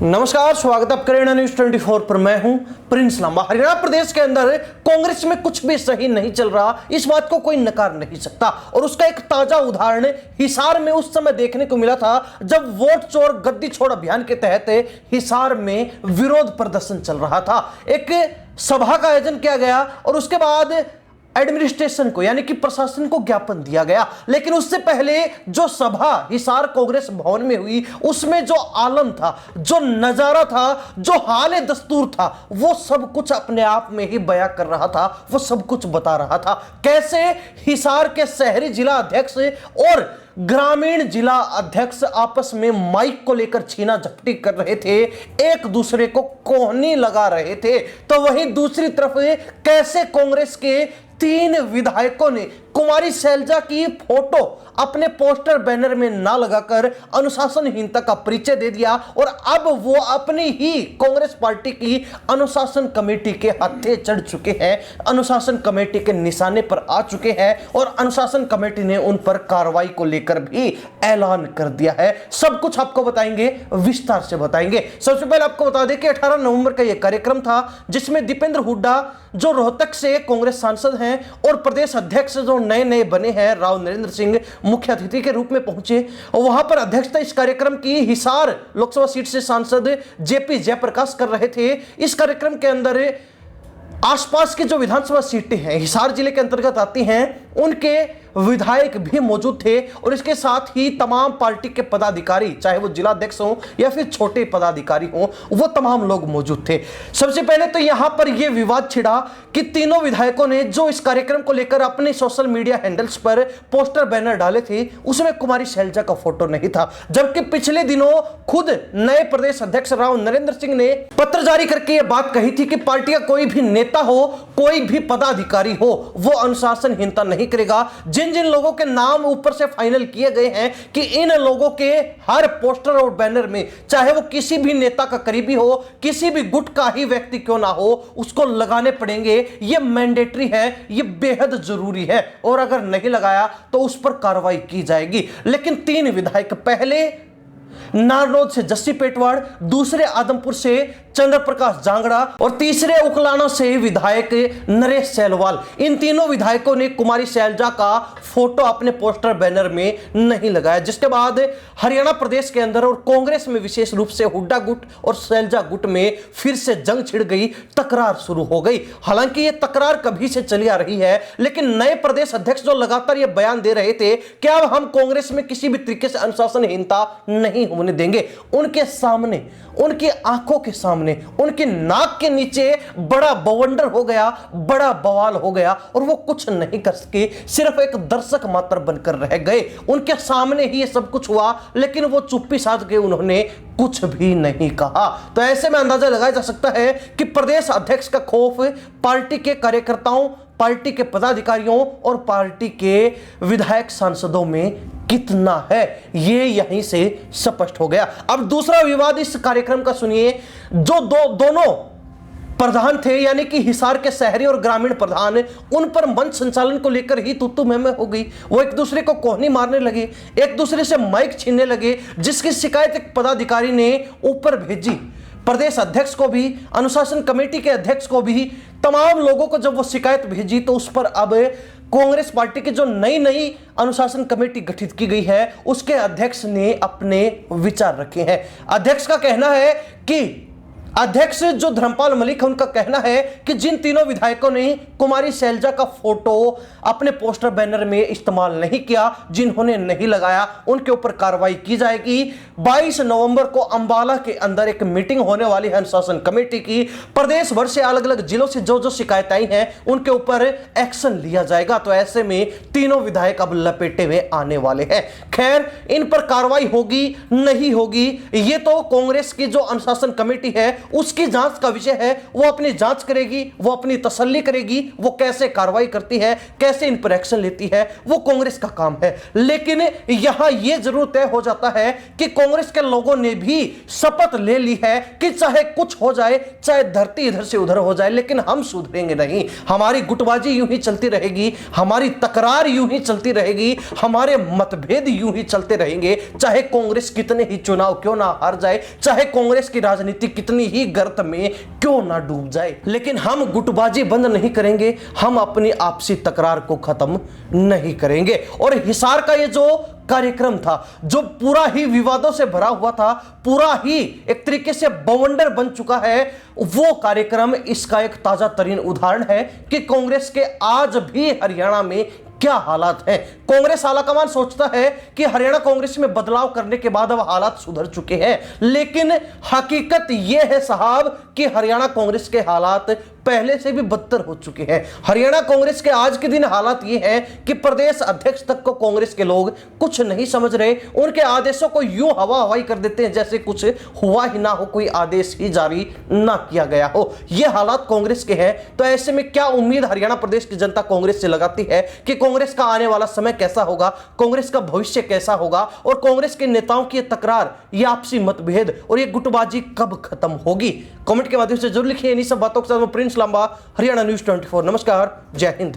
नमस्कार, स्वागत है आपका हरियाणा न्यूज 24 पर। मैं हूं प्रिंस लांबा। हरियाणा प्रदेश के अंदर कांग्रेस में कुछ भी सही नहीं चल रहा, इस बात को कोई नकार नहीं सकता। और उसका एक ताजा उदाहरण हिसार में उस समय देखने को मिला था जब वोट चोर गद्दी छोड़ अभियान के तहत हिसार में विरोध प्रदर्शन चल रहा था। एक सभा का आयोजन किया गया और उसके बाद एडमिनिस्ट्रेशन को यानी कि प्रशासन को ज्ञापन दिया गया। लेकिन उससे पहले जो सभा हिसार कांग्रेस भवन में हुई, उसमें जो आलम था, जो नजारा था, जो हाल दस्तूर था, वो सब कुछ अपने आप में ही बयां कर रहा था, वो सब कुछ बता रहा था। कैसे हिसार के शहरी जिला अध्यक्ष और ग्रामीण जिला अध्यक्ष आपस में माइक को लेकर छीना झपटी कर रहे थे, एक दूसरे को कोहनी लगा रहे थे। तो वहीं दूसरी तरफ कैसे कांग्रेस के 3 विधायकों ने कुमारी शैलजा की फोटो अपने पोस्टर बैनर में ना लगाकर अनुशासनहीनता का परिचय दे दिया और अब वो अपनी ही कांग्रेस पार्टी की अनुशासन कमेटी के हत्थे चढ़ चुके हैं, अनुशासन कमेटी के निशाने पर आ चुके हैं और अनुशासन कमेटी ने उन पर कार्रवाई को लेकर भी ऐलान कर दिया है। सब कुछ आपको बताएंगे, विस्तार से बताएंगे। सबसे पहले आपको बता दें कि 18 नवंबर का यह कार्यक्रम था जिसमें दीपेंद्र हुड्डा जो रोहतक से कांग्रेस सांसद हैं और प्रदेश अध्यक्ष जो नए बने हैं राव नरेंद्र सिंह मुख्य अतिथि के रूप में पहुंचे। और वहां पर अध्यक्षता इस कार्यक्रम की हिसार लोकसभा सीट से सांसद जेपी जयप्रकाश कर रहे थे। इस कार्यक्रम के अंदर आसपास की जो विधानसभा सीटें हैं हिसार जिले के अंतर्गत आती हैं, उनके विधायक भी मौजूद थे और इसके साथ ही तमाम पार्टी के पदाधिकारी, चाहे वो जिला अध्यक्ष हो या फिर छोटे पदाधिकारी हो, वो तमाम लोग मौजूद थे। सबसे पहले तो यहां पर यह विवाद छिड़ा कि तीनों विधायकों ने जो इस कार्यक्रम को लेकर अपने सोशल मीडिया हैंडल्स पर पोस्टर बैनर डाले थे, उसमें कुमारी शैलजा का फोटो नहीं था। जबकि पिछले दिनों खुद नए प्रदेश अध्यक्ष राव नरेंद्र सिंह ने पत्र जारी करके यह बात कही थी कि पार्टी का कोई भी नेता हो, कोई भी पदाधिकारी हो, वो अनुशासनहीनता नहीं करेगा। जिन जिन लोगों के नाम ऊपर से फाइनल किए गए हैं कि इन लोगों के हर पोस्टर और बैनर में, चाहे वो किसी भी नेता का करीबी हो, किसी भी गुट का ही व्यक्ति क्यों ना हो, उसको लगाने पड़ेंगे। ये मैंडेटरी है, ये बेहद जरूरी है और अगर नहीं लगाया तो उस पर कार्रवाई की जाएगी। लेकिन 3 विधायक, पहले नारनौद से जस्सी पेटवाड़, दूसरे आदमपुर से चंद्र प्रकाश जांगड़ा और तीसरे उकलाना से विधायक नरेश सैलवाल, इन तीनों विधायकों ने कुमारी शैलजा का फोटो अपने पोस्टर बैनर में नहीं लगाया। जिसके बाद हरियाणा प्रदेश के अंदर और कांग्रेस में विशेष रूप से हुड्डा गुट और शैलजा गुट में फिर से जंग छिड़ गई, तकरार शुरू हो गई। हालांकि यह तकरार कभी से चली आ रही है, लेकिन नए प्रदेश अध्यक्ष जो लगातार यह बयान दे रहे थे कि अब हम कांग्रेस में किसी भी तरीके से अनुशासनहीनता नहीं होने देंगे, उनके सामने, उनकी आंखों के सामने, उनकी नाक के नीचे बड़ा बवंडर हो गया, बड़ा बवाल हो गया और वो कुछ नहीं कर सके, सिर्फ एक दर्शक मात्र बनकर रह गए। उनके सामने ही ये सब कुछ हुआ, लेकिन वो चुप्पी साध के उन्होंने कुछ भी नहीं कहा। तो ऐसे में अंदाजा लगाया जा सकता है कि प्रदेश अध्यक्ष का खौफ पार्टी के कार्यकर्ताओं, पार्टी के पदाधिकारियों और पार्टी के विधायक सांसदों में कितना है, ये यहीं से स्पष्ट हो गया। अब दूसरा विवाद इस कार्यक्रम का सुनिए। जो दोनों प्रधान थे यानी कि हिसार के शहरी और ग्रामीण प्रधान, उन पर मंच संचालन को लेकर ही तू मैं हो गई। वो एक दूसरे को कोहनी मारने लगे, एक दूसरे से माइक छीनने लगे, जिसकी शिकायत एक पदाधिकारी ने ऊपर भेजी प्रदेश अध्यक्ष को भी, अनुशासन कमेटी के अध्यक्ष को भी, तमाम लोगों को जब वो शिकायत भेजी तो उस पर अब कांग्रेस पार्टी की जो नई अनुशासन कमेटी गठित की गई है उसके अध्यक्ष ने अपने विचार रखे हैं। अध्यक्ष का कहना है कि अध्यक्ष जो धर्मपाल मलिक है, उनका कहना है कि जिन तीनों विधायकों ने कुमारी शैलजा का फोटो अपने पोस्टर बैनर में इस्तेमाल नहीं किया, जिन्होंने नहीं लगाया, उनके ऊपर कार्रवाई की जाएगी। 22 नवंबर को अंबाला के अंदर एक मीटिंग होने वाली है अनुशासन कमेटी की। प्रदेश भर से अलग अलग जिलों से जो शिकायतें आई हैं उनके ऊपर एक्शन लिया जाएगा। तो ऐसे में तीनों विधायक अब लपेटे में आने वाले हैं। खैर, इन पर कार्रवाई होगी नहीं होगी, ये तो कांग्रेस की जो अनुशासन कमेटी है उसकी जांच का विषय है। वो अपनी जांच करेगी, वो अपनी तसल्ली करेगी, वो कैसे कार्रवाई करती है, कैसे इन पर एक्शन लेती है, वो कांग्रेस का काम है। लेकिन यहां यह जरूर तय हो जाता है कि कांग्रेस के लोगों ने भी शपथ ले ली है कि चाहे कुछ हो जाए, चाहे धरती इधर से उधर हो जाए, लेकिन हम सुधरेंगे नहीं। हमारी गुटबाजी यूं ही चलती रहेगी, हमारी तकरार यूं ही चलती रहेगी, हमारे मतभेद यूं ही चलते रहेंगे, चाहे कांग्रेस कितने ही चुनाव क्यों ना हार जाए, चाहे कांग्रेस की राजनीति कितनी ही गर्त में क्यों ना डूब जाए। लेकिन हम गुटबाजी बंद नहीं करेंगे, हम अपनी आपसी तकरार को खत्म नहीं करेंगे। और हिसार का ये जो कार्यक्रम था, जो पूरा ही विवादों से भरा हुआ था, पूरा ही एक तरीके से बवंडर बन चुका है, वो कार्यक्रम इसका एक ताजा तरीन उदाहरण है कि कांग्रेस के आज भी हरियाणा में क्या हालात हैं। कांग्रेस आलाकमान सोचता है कि हरियाणा कांग्रेस में बदलाव करने के बाद अब हालात सुधर चुके हैं, लेकिन हकीकत यह है साहब कि हरियाणा कांग्रेस के हालात पहले से भी बदतर हो चुके हैं। हरियाणा कांग्रेस के आज के दिन हालात ये हैं कि प्रदेश अध्यक्ष तक को कांग्रेस के लोग कुछ नहीं समझ रहे, उनके आदेशों को यूं हवा हवाई कर देते हैं जैसे कुछ हुआ ही ना हो, कोई आदेश ही जारी ना किया गया हो। ये हालात कांग्रेस के हैं। तो ऐसे में क्या उम्मीद हरियाणा प्रदेश की जनता कांग्रेस से लगाती है कि कांग्रेस का आने वाला समय कैसा होगा, कांग्रेस का भविष्य कैसा होगा, और कांग्रेस के नेताओं की तकरार, ये आपसी मतभेद और ये गुटबाजी कब खत्म होगी? कमेंट के माध्यम से जरूर लिखिए। इन्हीं सब बातों के साथ प्रिंस लांबा, हरियाणा न्यूज 24। नमस्कार, जय हिंद।